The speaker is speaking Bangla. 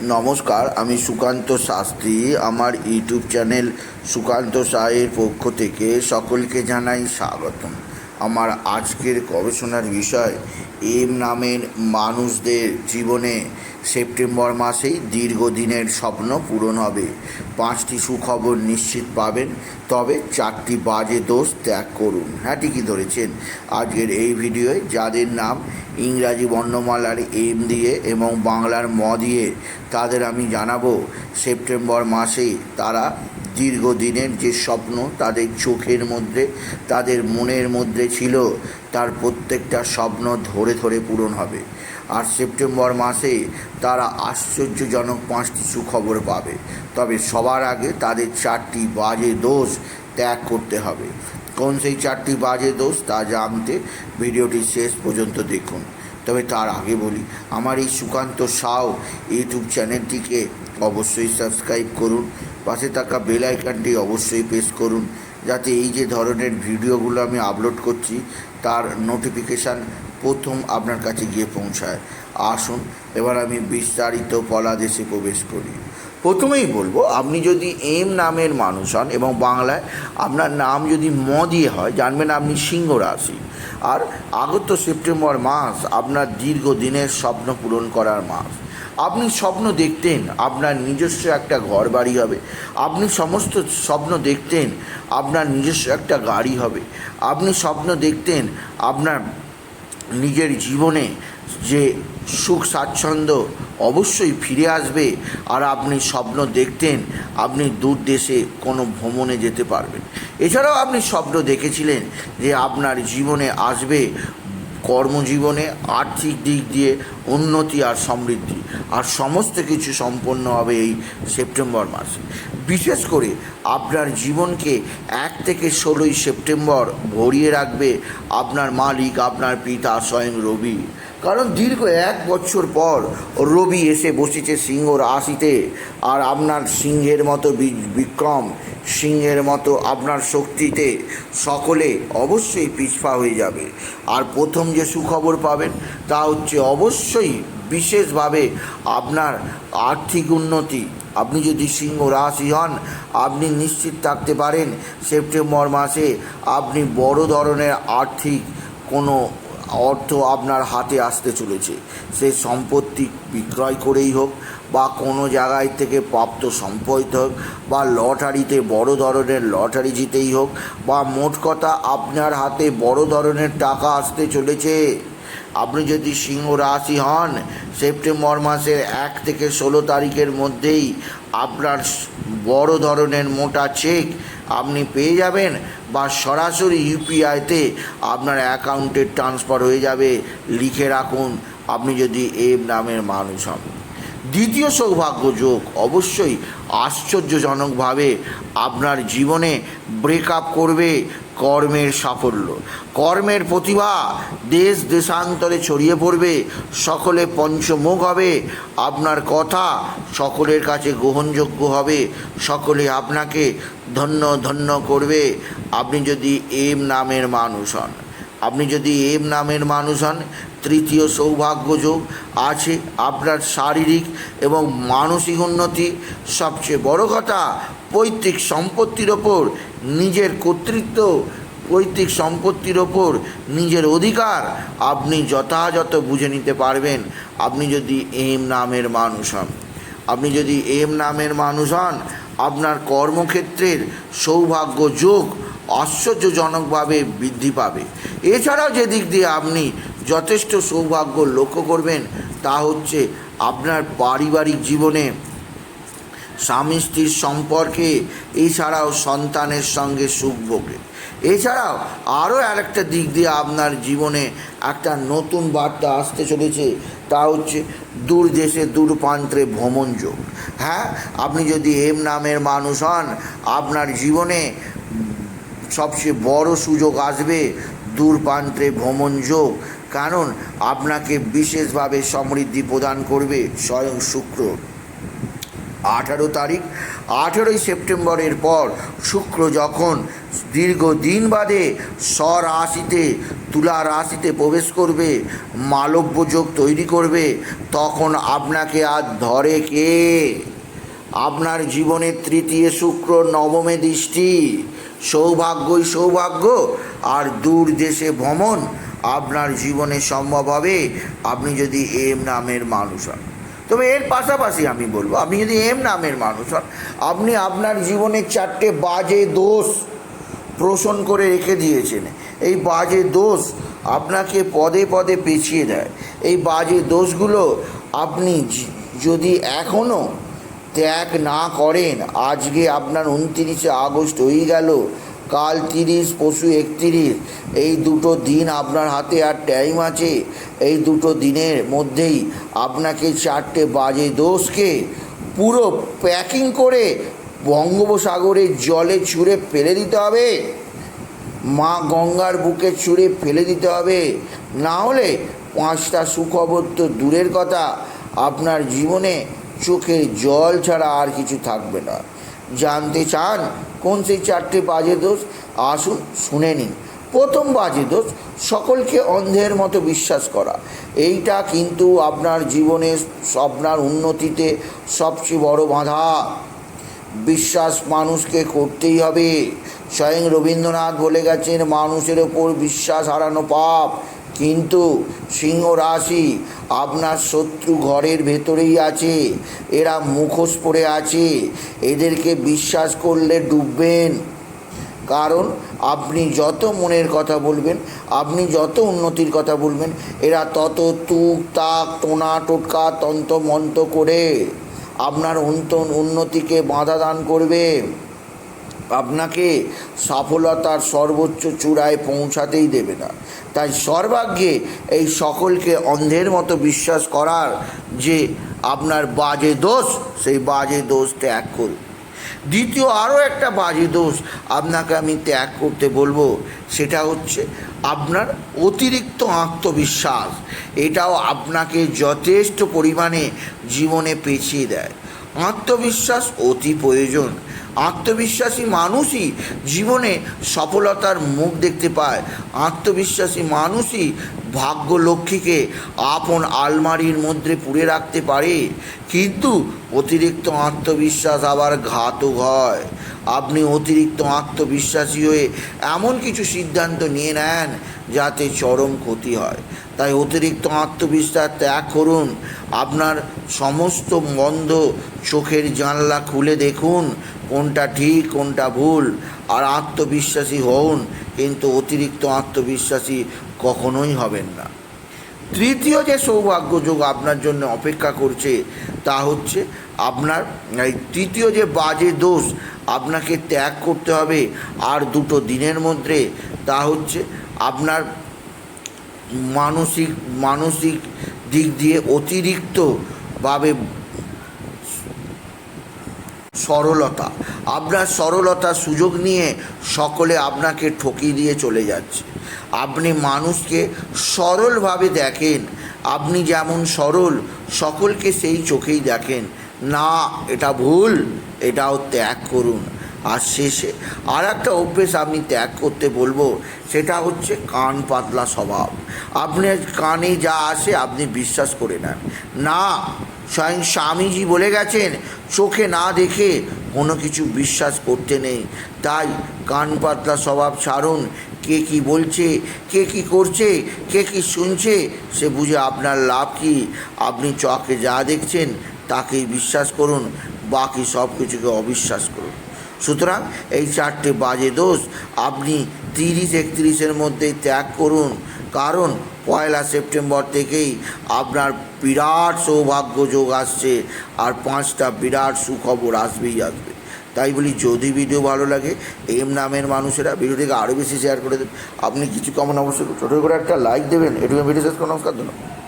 নমস্কার, আমি সুকান্ত শাস্ত্রী। আমার ইউটিউব চ্যানেল সুকান্ত সাহের পক্ষ থেকে সকলকে জানাই স্বাগতম। আমার আজকের গবেষণার বিষয় এম নামের মানুষদের জীবনে সেপ্টেম্বর মাসেই দীর্ঘদিনের স্বপ্ন পূরণ হবে। 5টি সুখবর নিশ্চিত পাবেন, তবে 4টি বাজে দোষ ত্যাগ করুন। হ্যাঁ, ঠিকই ধরেছেন। আজকের এই ভিডিওয় যাদের নাম ইংরাজি বর্ণমালার এম দিয়ে এবং বাংলার ম দিয়ে, তাদের আমি জানাবো সেপ্টেম্বর মাসে তারা দীর্ঘদিনের যে স্বপ্ন তাদের চোখের মধ্যে, তাদের মনের মধ্যে ছিল, তার প্রত্যেকটা স্বপ্ন ধরে ধরে পূরণ হবে। আর সেপ্টেম্বর মাসে তারা আশ্চর্যজনক 5টি সুখবর পাবে। তবে সবার আগে তাদের 4টি বাজে দোষ ত্যাগ করতে হবে। কোন সেই 4টি বাজে দোষ তা জানতে ভিডিওটি শেষ পর্যন্ত দেখুন। তবে তার আগে বলি, আমার এই সুকান্ত সাউ ইউটিউব চ্যানেলটিকে অবশ্যই সাবস্ক্রাইব করুন, পাশে থাকা বেল আইকনটি অবশ্যই প্রেস করুন, যাতে এই যে ধরনের ভিডিওগুলো আমি আপলোড করছি তার নোটিফিকেশান প্রথম আপনার কাছে গিয়ে পৌঁছায়। আসুন এবার আমি বিস্তারিত পলাদেশে প্রবেশ করি। প্রথমেই বলবো, আপনি যদি এম নামের মানুষ হন এবং বাংলায় আপনার নাম যদি ম দিয়ে হয়, জানবেন আপনি সিংহ রাশি। আর আগত সেপ্টেম্বর মাস আপনার দীর্ঘদিনের স্বপ্ন পূরণ করার মাস। আপনি স্বপ্ন দেখতেন আপনার নিজস্ব একটা ঘর বাড়ি হবে, আপনি সমস্ত স্বপ্ন দেখতেন আপনার নিজস্ব একটা গাড়ি হবে, আপনি স্বপ্ন দেখতেন আপনার নিজের জীবনে যে সুখ স্বাচ্ছন্দ্য অবশ্যই ফিরে আসবে। আর আপনি স্বপ্ন দেখতেন আপনি দূর দেশে কোনো ভ্রমণে যেতে পারবেন। এছাড়াও আপনি স্বপ্ন দেখেছিলেন যে আপনার জীবনে আসবে কর্মজীবনে আর্থিক দিক দিয়ে উন্নতি আর সমৃদ্ধি, আর সমস্ত কিছু সম্পন্ন হবে এই সেপ্টেম্বর মাসে। বিশেষ করে আপনার জীবনকে 1 থেকে 16ই সেপ্টেম্বর ভরিয়ে রাখবে আপনার মালিক, আপনার পিতা স্বয়ং রবি। কারণ দীর্ঘ 1 বছর পর রবি এসে বসেছে সিংহ রাশিতে। আর আপনার সিংহের মতো বিক্রম, সিংহের মতো আপনার শক্তিতে সকলে অবশ্যই পিছপা হয়ে যাবে। আর প্রথম যে সুখবর পাবেন তা হচ্ছে অবশ্যই বিশেষভাবে আপনার আর্থিক উন্নতি। আপনি যদি সিংহ রাশি হন, আপনি নিশ্চিত থাকতে পারেন সেপ্টেম্বর মাসে আপনি বড় ধরনের আর্থিক কোনো অর্থ আপনার হাতে আসতে চলেছে। সে সম্পত্তি বিক্রয় করেই হোক, বা কোনো জায়গায় থেকে প্রাপ্ত সম্পদ হোক, বা লটারিতে বড় ধরনের লটারি জিতেই হোক, বা মোট কথা আপনার হাতে বড় ধরনের টাকা আসতে চলেছে। আপনি যদি সিংহ রাশি হন, সেপ্টেম্বর মাসের 1 থেকে 16 তারিখের মধ্যেই আপনার বড় ধরনের মোটা চেক আপনি পেয়ে যাবেন, বা সরাসরি ইউপিআইতে আপনার অ্যাকাউন্টে ট্রান্সফার হয়ে যাবে। লিখে রাখুন, আপনি যদি এম নামের মানুষ হন। দ্বিতীয় সৌভাগ্য যোগ অবশ্যই আশ্চর্যজনকভাবে আপনার জীবনে ব্রেকআপ করবে কর্মের সাফল্য, কর্মের প্রতিভা দেশ দেশান্তরে ছড়িয়ে পড়বে। সকলে পঞ্চমুখ হবে, আপনার কথা সকলের কাছে গ্রহণযোগ্য হবে, সকলে আপনাকে ধন্য ধন্য করবে। আপনি যদি এম নামের মানুষ হন, আপনি যদি এম নামের মানুষ হন, তৃতীয় সৌভাগ্য যোগ আছে আপনার শারীরিক এবং মানসিক উন্নতি। সবচেয়ে বড় কথা, পৈতৃক সম্পত্তির ওপর নিজের কর্তৃত্ব, পৈতৃক সম্পত্তির ওপর নিজের অধিকার আপনি যথাযথ বুঝে নিতে পারবেন। আপনি যদি এম নামের মানুষ হন, আপনি যদি এম নামের মানুষ হন, আপনার কর্মক্ষেত্রের সৌভাগ্য যোগ আশ্চর্যজনকভাবে বৃদ্ধি পাবে। এছাড়াও যে দিক দিয়ে আপনি যথেষ্ট সৌভাগ্য লক্ষ্য করবেন তা হচ্ছে আপনার পারিবারিক জীবনে স্বামী স্ত্রীর সম্পর্কে, এছাড়াও সন্তানের সঙ্গে সুখ ভোগে। এছাড়াও আরও আরেকটা দিক দিয়ে আপনার জীবনে একটা নতুন বার্তা আসতে চলেছে, তা হচ্ছে দূর দেশে দূর প্রান্তে ভ্রমণ যোগ। হ্যাঁ, আপনি যদি এম নামের মানুষ হন, আপনার জীবনে সবচেয়ে বড় সুযোগ আসবে দূর প্রান্তে ভ্রমণ যোগ। কারণ আপনাকে বিশেষভাবে সমৃদ্ধি প্রদান করবে স্বয়ং শুক্র। 18 তারিখ, 18ই সেপ্টেম্বরের পর শুক্র যখন দীর্ঘদিন বাদে স্বরাশিতে তুলা রাশিতে প্রবেশ করবে, মালব্য যোগ তৈরি করবে, তখন আপনাকে আর ধরে কে? আপনার জীবনের তৃতীয় শুক্র, নবমে দৃষ্টি, সৌভাগ্যই সৌভাগ্য, আর দূর দেশে ভ্রমণ আপনার জীবনে সম্ভব হবে আপনি যদি এম নামের মানুষ হন। তবে এর পাশাপাশি আমি বলবো, আপনি যদি এম নামের মানুষ হন, আপনি আপনার জীবনের 4টে বাজে দোষ পোষণ করে রেখে দিয়েছেন। এই বাজে দোষ আপনাকে পদে পদে পেঁচিয়ে দেয়। এই বাজে দোষগুলো আপনি যদি এখনও ত্যাগ না করেন, আজকে আপনার 29শে আগস্ট হয়ে গেল, কাল 30, পরশু 31, এই দুটো দিন আপনার হাতে আর টাইম আছে। এই দুটো দিনের মধ্যেই আপনাকে 4টে বাজে দোষকে পুরো প্যাকিং করে বঙ্গোপসাগরের জলে ছুঁড়ে ফেলে দিতে হবে, মা গঙ্গার বুকে ছুঁড়ে ফেলে দিতে হবে। না হলে 5টা সুখবর তো দূরের কথা, আপনার জীবনে চোখের জল ছাড়া আর কিছু থাকবে না। জানতে চান কোন সেই 4টে বাজে দোষ? আসুন শুনে নিন। প্রথম বাজে দোষ, সকলকে অন্ধের মতো বিশ্বাস করা। এইটা কিন্তু আপনার জীবনে, আপনার উন্নতিতে সবচেয়ে বড় বাধা। বিশ্বাস মানুষকে করতেই হবে। স্বয়ং রবীন্দ্রনাথ বলে গেছেন, মানুষের ওপর বিশ্বাস হারানো পাপ। কিন্তু সিংহ রাশি, আপনার শত্রু ঘরের ভেতরেই আছে, এরা মুখোশ পরে আছে, এদেরকে বিশ্বাস করলে ডুববেন। কারণ আপনি যত মনের কথা বলবেন, আপনি যত উন্নতির কথা বলবেন, এরা তত তুক তাক টোনা টোটকা তন্ত্র মন্ত্র করে আপনার উন্নতিকে বাধা দান করবে, আপনাকে সফলতার সর্বোচ্চ চূড়ায় পৌঁছাতেই দেবে না। তাই সর্বাগ্যে এই সকলকে অন্ধের মতো বিশ্বাস করার যে আপনার বাজে দোষ, সেই বাজে দোষ ত্যাগ করুন। দ্বিতীয় আরও একটা বাজে দোষ আপনাকে আমি ত্যাগ করতে বলবো, সেটা হচ্ছে আপনার অতিরিক্ত আত্মবিশ্বাস। এটাও আপনাকে যথেষ্ট পরিমাণে জীবনে পেঁচিয়ে দেয়। আত্মবিশ্বাস অতি প্রয়োজন। আত্মবিশ্বাসী মানুষই জীবনে সফলতার মুখ দেখতে পায়। আত্মবিশ্বাসী মানুষই ভাগ্য লক্ষ্মীকে আপন আলমারির মধ্যে পুরে রাখতে পারে। কিন্তু অতিরিক্ত আত্মবিশ্বাস আবার ঘাতক হয়। আপনি অতিরিক্ত আত্মবিশ্বাসী হয়ে এমন কিছু সিদ্ধান্ত নিয়ে নেন যাতে চরম ক্ষতি হয়। তাই অতিরিক্ত আত্মবিশ্বাস ত্যাগ করুন। আপনার সমস্ত বন্ধ চোখের জানলা খুলে দেখুন কোনটা ঠিক কোনটা ভুল, আর আত্মবিশ্বাসী হন, কিন্তু অতিরিক্ত আত্মবিশ্বাসী কখনোই হবেন না। তৃতীয় যে সৌভাগ্য যোগ আপনার জন্য অপেক্ষা করছে তা হচ্ছে আপনার এই তৃতীয় যে বাজে দোষ আপনাকে ত্যাগ করতে হবে আর দুটো দিনের মধ্যে, তা হচ্ছে আপনার মানসিক দিক দিয়ে অতিরিক্তভাবে সরলতা। আপনার সরলতার সুযোগ নিয়ে সকলে আপনাকে ঠকিয়ে দিয়ে চলে যাচ্ছে। আপনি মানুষকে সরলভাবে দেখেন, আপনি যেমন সরল সকলকে সেই চোখেই দেখেন না, এটা ভুল, এটাও ত্যাগ করুন। আর শেষে আর একটা অভ্যেস আমি ত্যাগ করতে বলবো, সেটা হচ্ছে কান পাতলা স্বভাব। আপনার কানে যা আসে আপনি বিশ্বাস করে নেন না। স্বয়ং স্বামীজি বলে গেছেন, চোখে না দেখে কোনো কিছু বিশ্বাস করতে নেই। তাই কান পাতলা স্বভাব ছাড়ুন। কে কী বলছে, কে কী করছে, কে কী শুনছে, সে বুঝে আপনার লাভ কী? আপনি চোখে যা দেখছেন তাকেই বিশ্বাস করুন, বাকি সব কিছুকে অবিশ্বাস করুন। সুতরাং এই 4টে বাজে দোষ আপনি 30-31-এর মধ্যেই ত্যাগ করুন। কারণ 1 সেপ্টেম্বর থেকেই আপনার বিরাট সৌভাগ্য যোগ আসছে, আর 5টা বিরাট সুখবর আসবেই আসবে। তাই বলি, যদি ভিডিও ভালো লাগে এম নামের মানুষেরা ভিডিওটিকে আরও বেশি শেয়ার করে দেবেন। আপনি কিছু কমেন্ট অবশ্যই ছোটো করে একটা লাইক দেবেন। এটুকু ভিডিও শেষ করে নমস্কার, ধন্যবাদ।